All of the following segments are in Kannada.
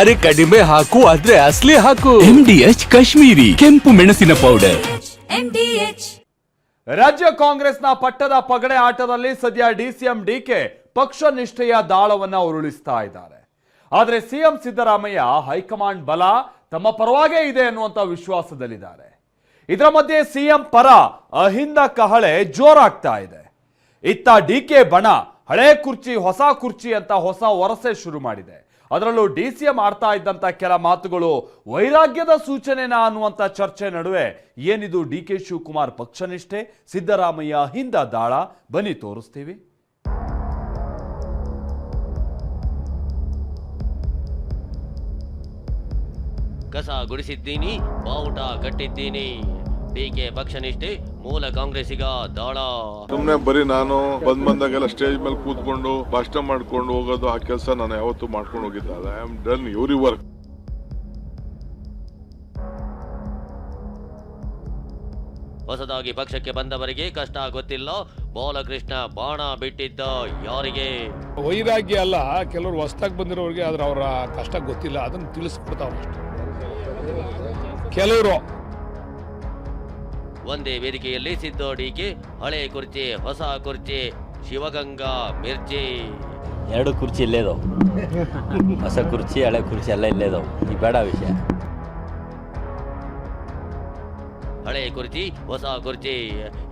ಅರೆ ಕಡಿಮೆ ಹಾಕು ಆದ್ರೆ ಅಸಲಿ ಹಾಕು. MDH ಕಾಶ್ಮೀರಿ ಕೆಂಪು ಮೆಣಸಿನ ಪೌಡರ್. ರಾಜ್ಯ ಕಾಂಗ್ರೆಸ್ನ ಪಟ್ಟದ ಪಗಡೆ ಆಟದಲ್ಲಿ ಸದ್ಯ ಡಿಸಿಎಂ ಡಿಕೆ ಪಕ್ಷ ನಿಷ್ಠೆಯ ದಾಳವನ್ನ ಉರುಳಿಸ್ತಾ ಇದ್ದಾರೆ. ಆದ್ರೆ ಸಿಎಂ ಸಿದ್ದರಾಮಯ್ಯ ಹೈಕಮಾಂಡ್ ಬಲ ತಮ್ಮ ಪರವಾಗೇ ಇದೆ ಅನ್ನುವಂತ ವಿಶ್ವಾಸದಲ್ಲಿದ್ದಾರೆ. ಇದರ ಮಧ್ಯೆ ಸಿಎಂ ಪರ ಅಹಿಂದ ಕಹಳೆ ಜೋರಾಗ್ತಾ ಇದೆ. ಇತ್ತ ಡಿಕೆ ಬಣ ಹಳೆ ಕುರ್ಚಿ ಹೊಸ ಕುರ್ಚಿ ಅಂತ ಹೊಸ ವರಸೆ ಶುರು ಮಾಡಿದೆ. ಅದರಲ್ಲೂ ಡಿಸಿಎಂ ಆಡ್ತಾ ಇದ್ದಂತ ಕೆಲ ಮಾತುಗಳು ವೈರಾಗ್ಯದ ಸೂಚನೆನಾ ಅನ್ನುವಂತ ಚರ್ಚೆ ನಡುವೆ ಏನಿದು ಡಿಕೆ ಶಿವಕುಮಾರ್ ಪಕ್ಷನಿಷ್ಠೆ, ಸಿದ್ದರಾಮಯ್ಯ ಹಿಂದ ದಾಳ, ಬನ್ನಿ ತೋರಿಸ್ತೀವಿ. ಕಸ ಗುಡಿಸಿದ್ದೀನಿ, ಬಾವುಟ ಕಟ್ಟಿದ್ದೀನಿ. ಡಿಕೆ ಪಕ್ಷನಿಷ್ಠೆ, ಮೂಲ ಕಾಂಗ್ರೆಸ್ಸಿಗ ದಾಳ. ಸುಮ್ನೆ ಬರೀ ನಾನು ಬಂದಾಗೆಲ್ಲ ಸ್ಟೇಜ್ ಮೇಲೆ ಕೂತ್ಕೊಂಡು ಭಾಷಣ ಮಾಡ್ಕೊಂಡು ಹೋಗೋದು, ಆ ಕೆಲಸ ನಾನು ಯಾವತ್ತೂ ಮಾಡ್ಕೊಂಡು ಹೋಗಿದ್ದಲ್ಲ. I am done your work. ಹೊಸದಾಗಿ ಪಕ್ಷಕ್ಕೆ ಬಂದವರಿಗೆ ಕಷ್ಟ ಗೊತ್ತಿಲ್ಲ. ಬಾಲಕೃಷ್ಣ ಬಾಣ ಬಿಟ್ಟಿದ್ದ ಯಾರಿಗೆ? ವೈರಾಗ್ಯ ಅಲ್ಲ, ಕೆಲವರು ಹೊಸದಾಗಿ ಬಂದಿರೋರಿಗೆ ಆದ್ರೆ ಅವರ ಕಷ್ಟ ಗೊತ್ತಿಲ್ಲ, ಅದನ್ನು ತಿಳಿಸ್ಕೊಡ್ತಾವ್ರು ಅಷ್ಟೇ ಕೆಲವರು. ಒಂದೇ ವೇದಿಕೆಯಲ್ಲಿ ಸಿದ್ದು ಡಿಕೆ, ಹಳೆ ಕುರ್ಚಿ ಹೊಸ ಕುರ್ಚಿ, ಶಿವಗಂಗಾ ಮಿರ್ಚಿ. ಎರಡು ಕುರ್ಚಿ ಇಲ್ಲೇದು, ಹೊಸ ಕುರ್ಚಿ ಹಳೆ ಕುರ್ಚಿ ಎಲ್ಲ ಇಲ್ಲೇದು. ಈ ಬೇಡ ವಿಷಯ. ಹಳೆ ಕುರ್ಚಿ ಹೊಸ ಕುರ್ಚಿ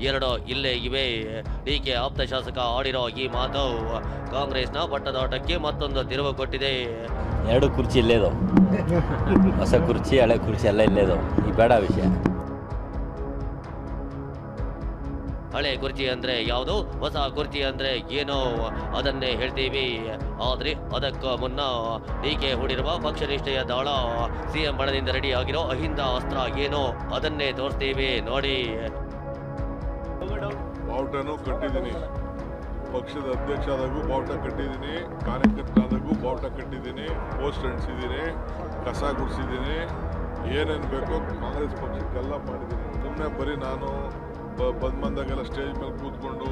ಎರಡು ಇಲ್ಲೇ ಇವೆ. ಡಿಕೆ ಆಪ್ತ ಶಾಸಕ ಆಡಿರೋ ಈ ಮಾತು ಕಾಂಗ್ರೆಸ್ನ ಪಟ್ಟದಾಟಕ್ಕೆ ಮತ್ತೊಂದು ತಿರುವು ಕೊಟ್ಟಿದೆ. ಎರಡು ಕುರ್ಚಿ ಇಲ್ಲೇದು, ಹೊಸ ಕುರ್ಚಿ ಹಳೆ ಕುರ್ಚಿ ಎಲ್ಲ ಇಲ್ಲೇದು. ಈ ಬೇಡ ವಿಷಯ. ಹಳೆ ಕುರ್ಚಿ ಅಂದ್ರೆ ಯಾವುದು, ಹೊಸ ಕುರ್ಚಿ ಅಂದ್ರೆ ಏನೋ ಅದನ್ನೇ ಹೇಳ್ತೀವಿ. ಆದ್ರೆ ಅದಕ್ಕೂ ಮುನ್ನ ಡಿಕೆ ಹೂಡಿರುವ ಪಕ್ಷನಿಷ್ಠೆಯ ದಾಳ, ಸಿಎಂ ಬಣದಿಂದ ರೆಡಿ ಆಗಿರೋ ಅಹಿಂದ ಅಸ್ತ್ರ ಏನೋ ಅದನ್ನೇ ತೋರಿಸ್ತೀವಿ ನೋಡಿ. ಬಾವುಟನೂ ಕಟ್ಟಿದ್ದೀನಿ, ಪಕ್ಷದ ಅಧ್ಯಕ್ಷ ಆದಾಗೂ ಬಾವುಟ ಕಟ್ಟಿದ್ದೀನಿ, ಕಾರ್ಯಕರ್ತನಾದಾಗೂ ಬಾವುಟ ಕಟ್ಟಿದ್ದೀನಿ, ಪೋಸ್ಟ್ ಅಂಟಿಸಿದ್ದೀನಿ, ಕಸ ಗುಡಿಸಿದ್ದೀನಿ, ಏನೇನು ಬೇಕೋ ಕಾಂಗ್ರೆಸ್ ಪಕ್ಷಕ್ಕೆಲ್ಲ ಮಾಡಿದ್ದೀನಿ. ಸುಮ್ಮನೆ ಬರೀ ನಾನು ಬಂದಾಗೆಲ್ಲ ಸ್ಟೇಜ್ ಮೇಲೆ ಕೂತ್ಕೊಂಡು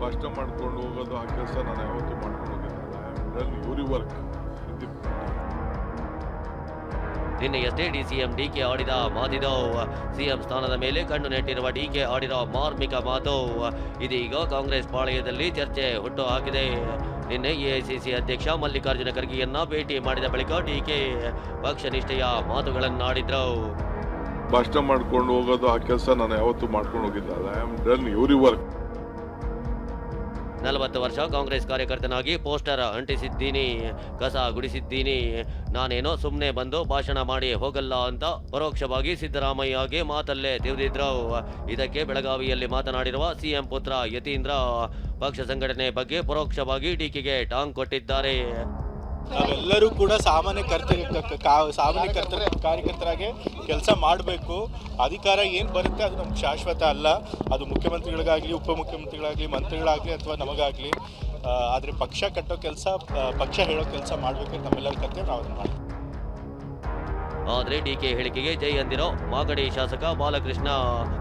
ಭಾಷಣ ಮಾಡ್ಕೊಂಡು ಹೋಗೋದು, ಆ ಕೆಲಸ ನಾನು ಯಾವತ್ತೂ ಮಾಡ್ಕೊಂಡು ಹೋಗಿದ್ದಲ್ಲ. I am done your work. ನಿನ್ನೆಯಷ್ಟೇ ಡಿಸಿಎಂ ಡಿಕೆ ಆಡಿದ ಮಾತಿದು, ಸಿಎಂ ಸ್ಥಾನದ ಮೇಲೆ ಕಣ್ಣು ನೆಟ್ಟಿರುವ ಡಿಕೆ ಆಡಿರೋ ಮಾರ್ಮಿಕ ಮಾತು ಇದೀಗ ಕಾಂಗ್ರೆಸ್ ಪಾಳೆಯದಲ್ಲಿ ಚರ್ಚೆ ಹುಟ್ಟು ಹಾಕಿದೆ. ನಿನ್ನೆ ಎಐಸಿಸಿ ಅಧ್ಯಕ್ಷ ಮಲ್ಲಿಕಾರ್ಜುನ ಖರ್ಗೆಯನ್ನ ಭೇಟಿ ಮಾಡಿದ ಬಳಿಕ ಡಿಕೆ ಪಕ್ಷ ನಿಷ್ಠೆಯ ಮಾತುಗಳನ್ನಾಡಿದ್ರು. ಭಾಷಣ ಮಾಡ್ಕೊಂಡು ಹೋಗೋದು, ಆ ಕೆಲಸ ನಾನು ಯಾವತ್ತೂ ಮಾಡ್ಕೊಂಡು ಹೋಗಿದ್ದಲ್ಲ. I am done your work. 40 ವರ್ಷ ಕಾಂಗ್ರೆಸ್ ಕಾರ್ಯಕರ್ತನಾಗಿ ಪೋಸ್ಟರ್ ಅಂಟಿಸಿದ್ದೀನಿ, ಕಸ ಗುಡಿಸಿದ್ದೀನಿ, ನಾನೇನೋ ಸುಮ್ಮನೆ ಬಂದು ಭಾಷಣ ಮಾಡಿ ಹೋಗಲ್ಲ ಅಂತ ಪರೋಕ್ಷವಾಗಿ ಸಿದ್ದರಾಮಯ್ಯಗೆ ಮಾತಲ್ಲೇ ತಿರುದಿದ್ರು. ಇದಕ್ಕೆ ಬೆಳಗಾವಿಯಲ್ಲಿ ಮಾತನಾಡಿರುವ ಸಿಎಂ ಪುತ್ರ ಯತೀಂದ್ರ ಪಕ್ಷ ಸಂಘಟನೆ ಬಗ್ಗೆ ಪರೋಕ್ಷವಾಗಿ ಡಿಕೆಗೆ ಟಾಂಗ್ ಕೊಟ್ಟಿದ್ದಾರೆ. ನಾವೆಲ್ಲರೂ ಕೂಡ ಸಾಮಾನ್ಯ ಕಾರ್ಯಕರ್ತರಾಗಿ ಕೆಲಸ ಮಾಡಬೇಕು. ಅಧಿಕಾರ ಏನು ಬರುತ್ತೆ ಅದು ನಮ್ಗೆ ಶಾಶ್ವತ ಅಲ್ಲ. ಅದು ಮುಖ್ಯಮಂತ್ರಿಗಳಿಗಾಗಲಿ, ಉಪಮುಖ್ಯಮಂತ್ರಿಗಳಾಗಲಿ, ಮಂತ್ರಿಗಳಾಗಲಿ ಅಥವಾ ನಮಗಾಗಲಿ. ಆದರೆ ಪಕ್ಷ ಕಟ್ಟೋ ಕೆಲಸ, ಪಕ್ಷ ಹೇಳೋ ಕೆಲಸ ಮಾಡಬೇಕು. ನಮ್ಮೆಲ್ಲರ ಕರ್ತವ್ಯ, ನಾವು ಅದನ್ನು ಮಾಡ್ತೀವಿ. ಆದರೆ ಡಿಕೆ ಹೇಳಿಕೆಗೆ ಜೈ ಅಂದಿರೋ ಮಾಗಡಿ ಶಾಸಕ ಬಾಲಕೃಷ್ಣ,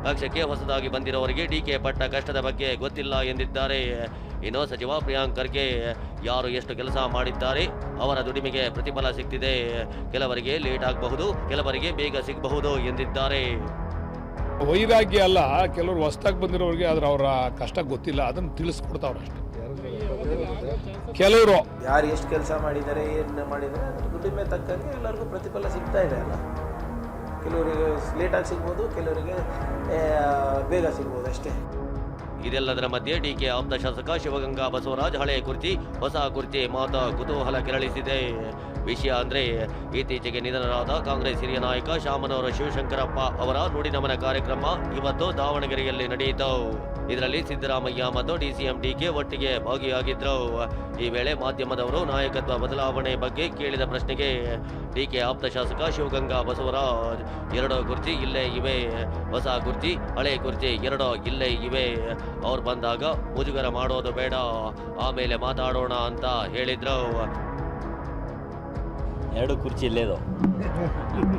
ಪಕ್ಷಕ್ಕೆ ಹೊಸದಾಗಿ ಬಂದಿರೋವರಿಗೆ ಡಿಕೆ ಪಟ್ಟ ಕಷ್ಟದ ಬಗ್ಗೆ ಗೊತ್ತಿಲ್ಲ ಎಂದಿದ್ದಾರೆ. ಇನ್ನು ಸಚಿವ ಪ್ರಿಯಾಂಕ್ ಖರ್ಗೆ, ಯಾರು ಎಷ್ಟು ಕೆಲಸ ಮಾಡಿದ್ದಾರೆ ಅವರ ದುಡಿಮೆಗೆ ಪ್ರತಿಫಲ ಸಿಗ್ತಿದೆ. ಕೆಲವರಿಗೆ ಲೇಟ್ ಆಗಬಹುದು, ಕೆಲವರಿಗೆ ಬೇಗ ಸಿಗಬಹುದು ಎಂದಿದ್ದಾರೆ. ವೈರಾಗ್ಯ ಅಲ್ಲ, ಕೆಲವರು ಹೊಸದಾಗಿ ಬಂದಿರೋರಿಗೆ ಆದ್ರೆ ಅವರ ಕಷ್ಟ ಗೊತ್ತಿಲ್ಲ, ಅದನ್ನು ತಿಳಿಸ್ಕೊಡ್ತಾವ್ರು ಅಷ್ಟೇ ಕೆಲವರು. ಯಾರು ಎಷ್ಟು ಕೆಲಸ ಮಾಡಿದ್ದಾರೆ, ಏನು ಮಾಡಿದ್ದಾರೆ, ಅದ್ರ ದುಡಿಮೆ ತಕ್ಕಂಗೆ ಎಲ್ಲರಿಗೂ ಪ್ರತಿಫಲ ಸಿಗ್ತಾ ಇದೆ ಅಲ್ಲ. ಕೆಲವರಿಗೆ ಲೇಟಾಗಿ ಸಿಗ್ಬೋದು, ಕೆಲವರಿಗೆ ಬೇಗ ಸಿಗ್ಬೋದು ಅಷ್ಟೇ. ಇದೆಲ್ಲದರ ಮಧ್ಯೆ ಡಿಕೆ ಆಪ್ತ ಶಾಸಕ ಶಿವಗಂಗಾ ಬಸವರಾಜ್ ಹಳೆ ಕುರ್ಚಿ ಹೊಸ ಕುರ್ಚಿ ಮಾತು ಕುತೂಹಲ ಕೆರಳಿಸಿದೆ. ವಿಷಯ ಅಂದ್ರೆ ಇತ್ತೀಚೆಗೆ ನಿಧನರಾದ ಕಾಂಗ್ರೆಸ್ ಹಿರಿಯ ನಾಯಕ ಶಾಮನೂರು ಶಿವಶಂಕರಪ್ಪ ಅವರ ನುಡಿನಮನ ಕಾರ್ಯಕ್ರಮ ಇವತ್ತು ದಾವಣಗೆರೆಯಲ್ಲಿ ನಡೆಯಿತು. ಇದರಲ್ಲಿ ಸಿದ್ದರಾಮಯ್ಯ ಮತ್ತು ಡಿಸಿಎಂ ಡಿಕೆ ಒಟ್ಟಿಗೆ ಭಾಗಿಯಾಗಿದ್ರು. ಈ ವೇಳೆ ಮಾಧ್ಯಮದವರು ನಾಯಕತ್ವ ಬದಲಾವಣೆ ಬಗ್ಗೆ ಕೇಳಿದ ಪ್ರಶ್ನೆಗೆ ಡಿಕೆ ಆಪ್ತ ಶಾಸಕ ಶಿವಗಂಗಾ ಬಸವರಾಜ್, ಎರಡು ಕುರ್ಚಿ ಇಲ್ಲೇ ಇವೆ, ಹೊಸ ಕುರ್ಚಿ ಹಳೆ ಕುರ್ಚಿ ಎರಡು ಇಲ್ಲೇ ಇವೆ, ಅವ್ರು ಬಂದಾಗ ಮುಜುಗರ ಮಾಡೋದು ಬೇಡ, ಆಮೇಲೆ ಮಾತಾಡೋಣ ಅಂತ ಹೇಳಿದ್ರು. ಎರಡು ಕುರ್ಚಿ ಇಲ್ಲೇದು,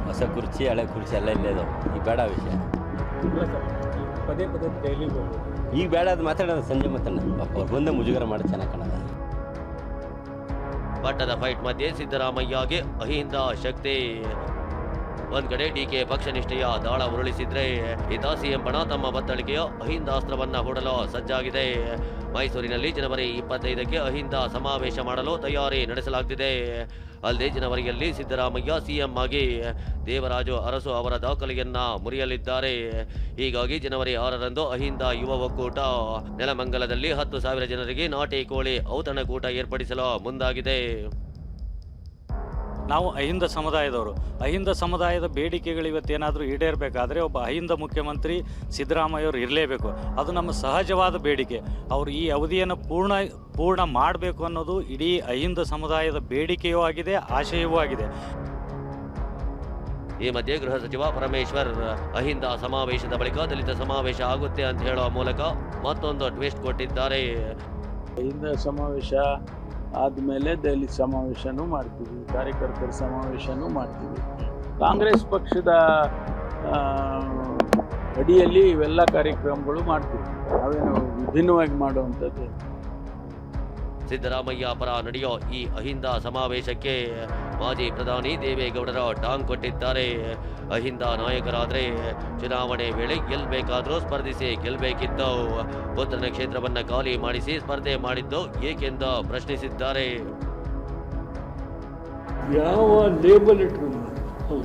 ಹೊಸ ಕುರ್ಚಿ ಹಳೆ ಕುರ್ಚಿ ಎಲ್ಲ ಇಲ್ಲೇದು. ಈ ಬೇಡ ವಿಷಯ. ಈಗ ಬೇಡ, ಅದು ಮಾತಾಡೋದು ಸಂಜೆ ಮಾತಾಡೋಣ. ಪಾಪ ಅವ್ರು ಬಂದೇ ಮುಜುಗರ ಮಾಡಿ ಚೆನ್ನಾಗಿ ಕಾಣೋಣ. ಪಟ್ಟದ ಫೈಟ್ ಮಧ್ಯೆ ಸಿದ್ದರಾಮಯ್ಯಗೆ ಅಹಿಂದ ಶಕ್ತಿ. ಒಂದ್ ಕಡೆ ಡಿಕೆ ಪಕ್ಷ ನಿಷ್ಠೆಯ ದಾಳ ಉರುಳಿಸಿದ್ರೆ ಇತ ಸಿಎಂ ಬಣ ತಮ್ಮ ಬತ್ತಳಿಕೆಯ ಅಹಿಂದಾಸ್ತ್ರವನ್ನ ಹೂಡಲು ಸಜ್ಜಾಗಿದೆ. ಮೈಸೂರಿನಲ್ಲಿ ಜನವರಿ 25ಕ್ಕೆ ಅಹಿಂದ ಸಮಾವೇಶ ಮಾಡಲು ತಯಾರಿ ನಡೆಸಲಾಗುತ್ತಿದೆ. ಅಲ್ಲದೆ ಜನವರಿಯಲ್ಲಿ ಸಿದ್ದರಾಮಯ್ಯ ಸಿಎಂ ಆಗಿ ದೇವರಾಜು ಅರಸು ಅವರ ದಾಖಲೆಯನ್ನ ಮುರಿಯಲಿದ್ದಾರೆ. ಹೀಗಾಗಿ ಜನವರಿ 6ರಂದು ಅಹಿಂದ ಯುವ ಒಕ್ಕೂಟ ನೆಲಮಂಗಲದಲ್ಲಿ 10,000 ಜನರಿಗೆ ನಾಟಿ ಕೋಳಿ ಔತಣಕೂಟ ಏರ್ಪಡಿಸಲು ಮುಂದಾಗಿದೆ. ನಾವು ಅಹಿಂದ ಸಮುದಾಯದವರು. ಅಹಿಂದ ಸಮುದಾಯದ ಬೇಡಿಕೆಗಳು ಇವತ್ತೇನಾದರೂ ಈಡೇರಬೇಕಾದ್ರೆ ಒಬ್ಬ ಅಹಿಂದ ಮುಖ್ಯಮಂತ್ರಿ ಸಿದ್ದರಾಮಯ್ಯವರು ಇರಲೇಬೇಕು. ಅದು ನಮ್ಮ ಸಹಜವಾದ ಬೇಡಿಕೆ. ಅವರು ಈ ಅವಧಿಯನ್ನು ಪೂರ್ಣ ಮಾಡಬೇಕು ಅನ್ನೋದು ಇಡೀ ಅಹಿಂದ ಸಮುದಾಯದ ಬೇಡಿಕೆಯೂ ಆಗಿದೆ, ಆಶಯವೂ ಆಗಿದೆ. ಈ ಮಧ್ಯೆ ಗೃಹ ಸಚಿವ ಪರಮೇಶ್ವರ್ ಅಹಿಂದ ಸಮಾವೇಶದ ಬಳಿಕ ದಲಿತ ಸಮಾವೇಶ ಆಗುತ್ತೆ ಅಂತ ಹೇಳುವ ಮೂಲಕ ಮತ್ತೊಂದು ಟ್ವಿಸ್ಟ್ ಕೊಟ್ಟಿದ್ದಾರೆ. ಅಹಿಂದ ಸಮಾವೇಶ ಆದಮೇಲೆ ದಲಿತ ಸಮಾವೇಶನೂ ಮಾಡ್ತೀವಿ, ಕಾರ್ಯಕರ್ತರ ಸಮಾವೇಶನೂ ಮಾಡ್ತೀವಿ. ಕಾಂಗ್ರೆಸ್ ಪಕ್ಷದ ಅಡಿಯಲ್ಲಿ ಇವೆಲ್ಲ ಕಾರ್ಯಕ್ರಮಗಳು ಮಾಡ್ತೀವಿ. ನಾವೇನು ವಿಭಿನ್ನವಾಗಿ ಮಾಡುವಂಥದ್ದು. ಸಿದ್ದರಾಮಯ್ಯ ಪರ ನಡೆಯೋ ಈ ಅಹಿಂದ ಸಮಾವೇಶಕ್ಕೆ ಮಾಜಿ ಪ್ರಧಾನಿ ದೇವೇಗೌಡರು ಟಾಂಗ್ ಕೊಟ್ಟಿದ್ದಾರೆ. ಅಹಿಂದ ನಾಯಕರಾದ್ರೆ ಚುನಾವಣೆ ವೇಳೆ ಗೆಲ್ಬೇಕಾದ್ರೂ ಸ್ಪರ್ಧಿಸಿ ಗೆಲ್ಬೇಕಿತ್ತು. ಉತ್ತರ ಕ್ಷೇತ್ರವನ್ನ ಖಾಲಿ ಮಾಡಿಸಿ ಸ್ಪರ್ಧೆ ಮಾಡಿದ್ದು ಏಕೆಂದು ಪ್ರಶ್ನಿಸಿದ್ದಾರೆ. ಯಾವ ಲೇಬಲ್ ಇಟ್ಕೊಂಡು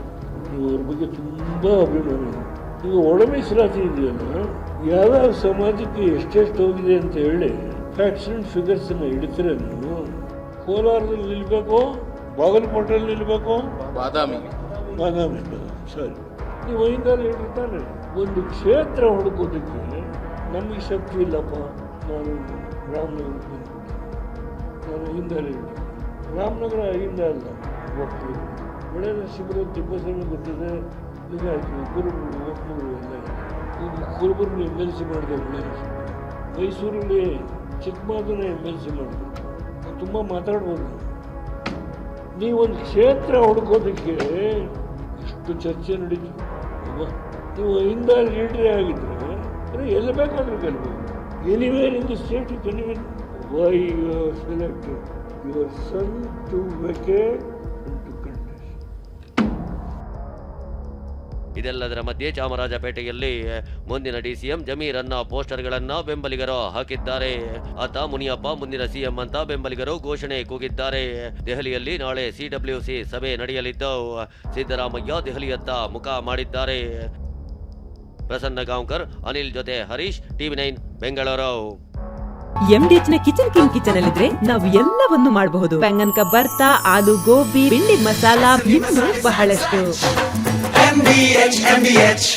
ಇವ್ರ ಬಗ್ಗೆ ತುಂಬ ಅಭಿಮಾನ. ಈಗ ಒಳ ಮೀಸಲಾತಿ ಇದೆಯಲ್ಲ, ಯಾವ್ಯಾವ ಸಮಾಜಕ್ಕೆ ಎಷ್ಟೆಷ್ಟು ಹೋಗಿದೆ ಅಂತ ಹೇಳಿ ಫ್ಯಾಕ್ಟ್ಸ್ ಅಂಡ್ ಫಿಗರ್ಸನ್ನು ಹಿಡಿತಾರೆ. ನೀವು ಕೋಲಾರದಲ್ಲಿ ನಿಲ್ಬೇಕು, ಬಾಗಲಕೋಟೆಯಲ್ಲಿ ನಿಲ್ಬೇಕು, ಬಾದಾಮಿ ಸರಿ. ನೀವು ಐದಾರು ಹೇಳಿರ್ತಾನೆ. ಒಂದು ಕ್ಷೇತ್ರ ಹುಡುಕೋದಕ್ಕೆ ನಮಗೆ ಶಕ್ತಿ ಇಲ್ಲಪ್ಪ. ನಾನು ರಾಮನಗರ, ನಾನು ಹಿಂದಲ್ಲಿ ರಾಮನಗರ ಅಹಿಂದ ಅಲ್ಲ, ಒಕ್ಕಲು ಒಳ್ಳೆ ನರಸೀಪುರ ತಿಪ್ಪಸ್ವಾಮಿ ಗೊತ್ತಿದೆ. ಈಗ ಕುರುಬರು ಒಕ್ಕಲು ಎಲ್ಲ ಕುರುಬರನ್ನ MLC ಮಾಡಿದೆ. ಒಳ್ಳೆ ಮೈಸೂರಲ್ಲಿ ಚಿಕ್ಕಮಗಳೂರನ್ನ MLC ಮಾಡಿದೆ. ತುಂಬ ಮಾತಾಡ್ಬೋದು. ನೀವೊಂದು ಕ್ಷೇತ್ರ ಹುಡುಕೋದಕ್ಕೆ ಎಷ್ಟು ಚರ್ಚೆ ನಡೀತು. ನೀವು ಹಿಂದ ಲೀಡ್ರೇ ಆಗಿದ್ರೆ ಎಲ್ಲಿ ಬೇಕಾದ್ರೂ ಗೆಲ್ಬೋದು. Anywhere in the state you can even why you are selected your son to vacate and to contest. ಇದೆಲ್ಲದರ ಮಧ್ಯೆ ಚಾಮರಾಜಪೇಟೆಯಲ್ಲಿ ಮುಂದಿನ ಡಿಸಿಎಂ ಜಮೀರ್ ಅನ್ನ ಪೋಸ್ಟರ್ಗಳನ್ನ ಬೆಂಬಲಿಗರು ಹಾಕಿದ್ದಾರೆ. ಆತ ಮುನಿಯಪ್ಪ ಮುಂದಿನ ಸಿಎಂ ಅಂತ ಬೆಂಬಲಿಗರು ಘೋಷಣೆ ಕೂಗಿದ್ದಾರೆ. ದೆಹಲಿಯಲ್ಲಿ ನಾಳೆ CWC ಸಭೆ ನಡೆಯಲಿದ್ದು ಸಿದ್ದರಾಮಯ್ಯ ದೆಹಲಿಯತ್ತ ಮುಖ ಮಾಡಿದ್ದಾರೆ. ಪ್ರಸನ್ನ ಗಾಂವ್ಕರ್, ಅನಿಲ್ ಜೊತೆ ಹರೀಶ್, TV9 ಬೆಂಗಳೂರು. MDH ನ ಕಿಚನ್ ಅಲ್ಲಿದ್ರೆ ನಾವು ಎಲ್ಲವನ್ನು ಮಾಡಬಹುದು. ಬೆಂಗನ್ ಕಾ ಬರ್ತಾ, ಆಲೂ ಗೋಬಿ, ಭಿಂಡಿ ಮಸಾಲಾ, ಇನ್ನೂ ಬಹಳಷ್ಟು. MDH